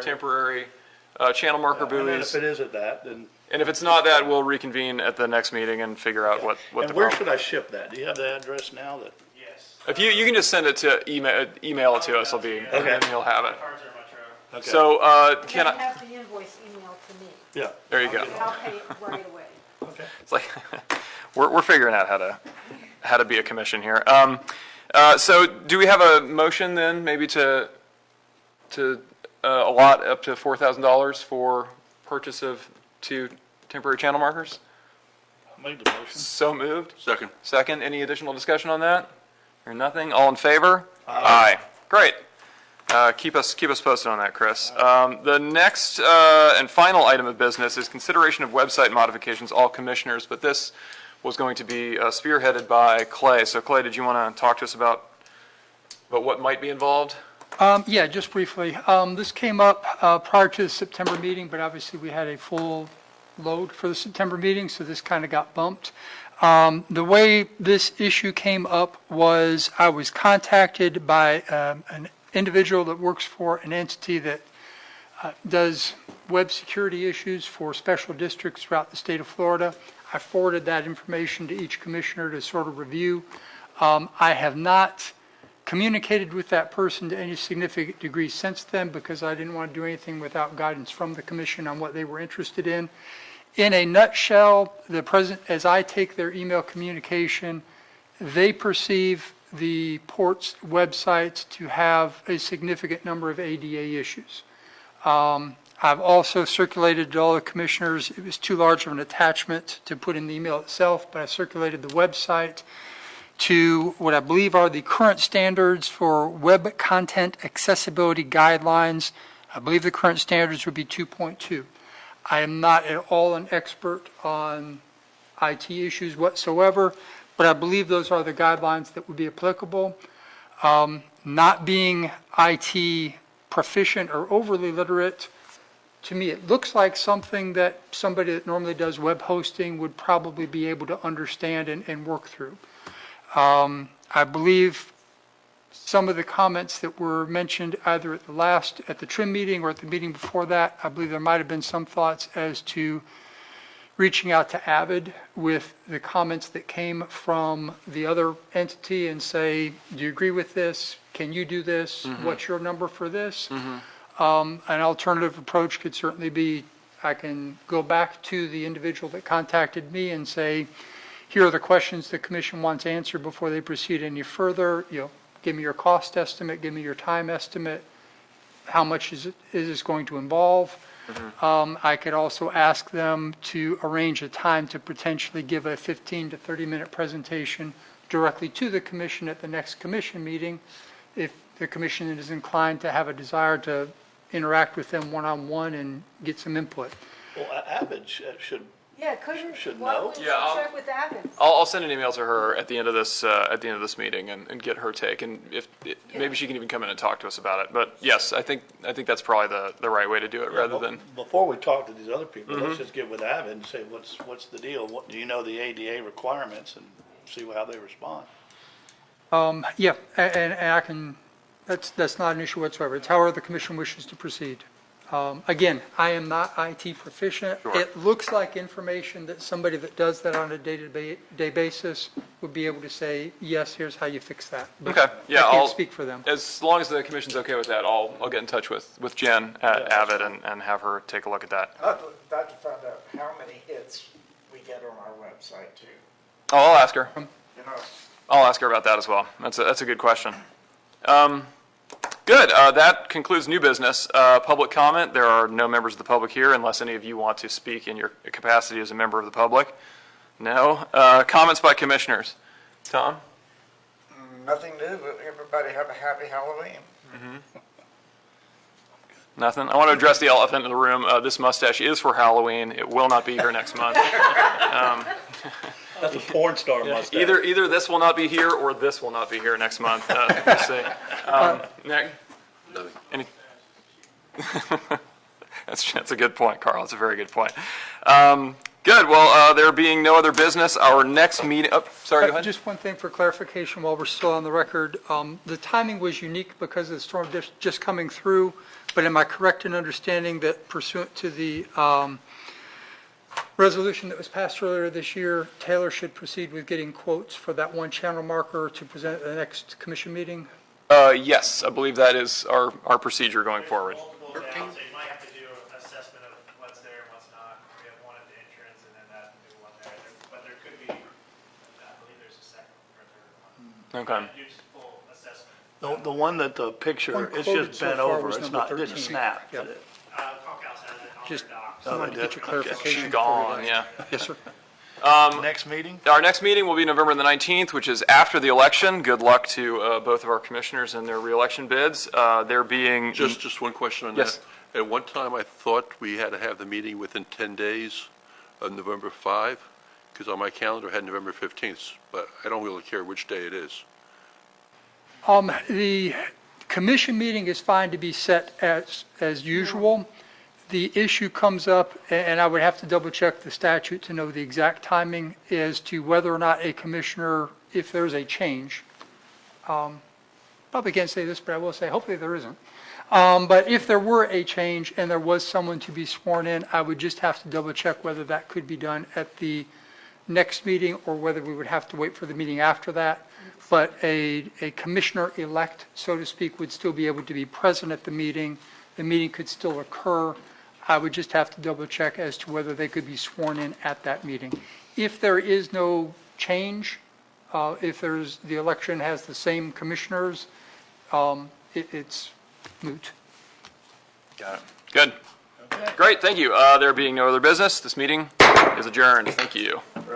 temporary channel marker
And then
buoys.
if it isn't that, then,
And if it's not that, we'll reconvene at the next meeting and figure out what
and
the
where
problem.
should I ship that? Do you have the address now that?
Yes.
If you can just send it to email it to us, and then you'll have it.
Cards are in my truck.
Okay.
So
Can
can
I
I?
have the invoice emailed to me?
Yeah.
There you go.
And I'll pay it right away.
It's like we're figuring out how to be a commission here. So do we have a motion then, maybe to allot up to $4,000 for purchase of two temporary channel markers?
Made the motion.
So moved.
Second.
Second. Any additional discussion on that? Or nothing? All in favor? Aye. Great. Keep us posted on that, Chris. The next and final item of business is consideration of website modifications, all commissioners, but this was going to be spearheaded by Clay. So Clay, did you want to talk to us about what might be involved?
Yeah, just briefly. This came up prior to the September meeting, but obviously we had a full load for the September meeting, so this kind of got bumped. The way this issue came up was I was contacted by an individual that works for an entity that does web security issues for special districts throughout the state of Florida. I forwarded that information to each commissioner to sort of review. I have not communicated with that person to any significant degree since then because I didn't want to do anything without guidance from the commission on what they were interested in. In a nutshell, the president, as I take their email communication, they perceive the port's websites to have a significant number of ADA issues. I've also circulated to all the commissioners. It was too large of an attachment to put in the email itself, but I circulated the website to what I believe are the current standards for web content accessibility guidelines. I believe the current standards would be 2.2. I am not at all an expert on IT issues whatsoever, but I believe those are the guidelines that would be applicable. Not being IT proficient or overly literate, to me, it looks like something that somebody that normally does web hosting would probably be able to understand and work through. I believe some of the comments that were mentioned either at the trim meeting or at the meeting before that, I believe there might have been some thoughts as to reaching out to Avid with the comments that came from the other entity and say, do you agree with this? Can you do this? What's your number for this? An alternative approach could certainly be, I can go back to the individual that contacted me and say, here are the questions the commission wants answered before they proceed any further. Give me your cost estimate, give me your time estimate. How much is this going to involve? I could also ask them to arrange a time to potentially give a 15 to 30-minute presentation directly to the commission at the next commission meeting, if the commission is inclined to have a desire to interact with them one-on-one and get some input.
Well, Avid should
Should
know.
Yeah, I'll-
with Avid?
I'll send an email to her at the end of this meeting and get her take, and maybe she can even come in and talk to us about it. But yes, I think that's probably the right way to do it, rather than.
Before we talk to these other people, let's just get with Avid and say, what's the deal? What, do you know the ADA requirements, and see how they respond?
Yeah, and I can, that's not an issue whatsoever. It's however the commission wishes to proceed. Again, I am not IT proficient.
Sure.
It looks like information that somebody that does that on a day-to-day basis would be able to say, yes, here's how you fix that. But
Okay, yeah,
I
I'll
can't speak for them.
As long as the commission's okay with that, I'll get in touch with Jen at Avid and have her take a look at that.
I'd like to find out how many hits we get on our website too.
Oh, I'll ask her.
You know,
I'll ask her about that as well. That's a good question. Good. That concludes new business. Public comment. There are no members of the public here unless any of you want to speak in your capacity as a member of the public. No. Comments by commissioners. Tom?
nothing new, but everybody have a happy Halloween.
Nothing? I want to address the elephant in the room. This mustache is for Halloween. It will not be here next month.
That's a porn star mustache.
Either this will not be here or this will not be here next month. We'll see. Nick?
Nothing.
Any? That's a good point, Carl. That's a very good point. Good. Well, there being no other business, our next meeting. Oh, sorry. Go ahead.
Just one thing for clarification while we're still on the record. The timing was unique because of the storm just coming through, but am I correct in understanding that pursuant to the resolution that was passed earlier this year, Taylor should proceed with getting quotes for that one channel marker to present at the next commission meeting?
Yes, I believe that is our procedure going forward.
Multiple down, so you might have to do an assessment of what's there and what's not. We have one at the entrance and then that new one there. But there could be, I believe there's a second or third one.
Okay.
Do just full assessment.
The one that the picture,
One
it's
quoted
just
so
bent
far
over,
was
it's
number
not, it didn't
13.
snap,
Yep.
did it?
Conkhouse has it on
Just-
their docs.
I wanted to get your clarification.
She's
before we
gone,
go.
yeah.
Yes, sir.
Next meeting?
Our next meeting will be November the 19th, which is after the election. Good luck to both of our commissioners in their reelection bids. There being.
Just one question on
Yes.
that. At one time, I thought we had to have the meeting within 10 days of November 5, because on my calendar I had November 15th, but I don't really care which day it is.
The commission meeting is fine to be set as usual. The issue comes up, and I would have to double check the statute to know the exact timing as to whether or not a commissioner, if there's a change, probably can't say this, but I will say hopefully there isn't. But if there were a change and there was someone to be sworn in, I would just have to double check whether that could be done at the next meeting or whether we would have to wait for the meeting after that. But a commissioner-elect, so to speak, would still be able to be present at the meeting. The meeting could still occur. I would just have to double check as to whether they could be sworn in at that meeting. If there is no change, if the election has the same commissioners, it's moot.
Got it. Good. Great, thank you. There being no other business, this meeting is adjourned. Thank you.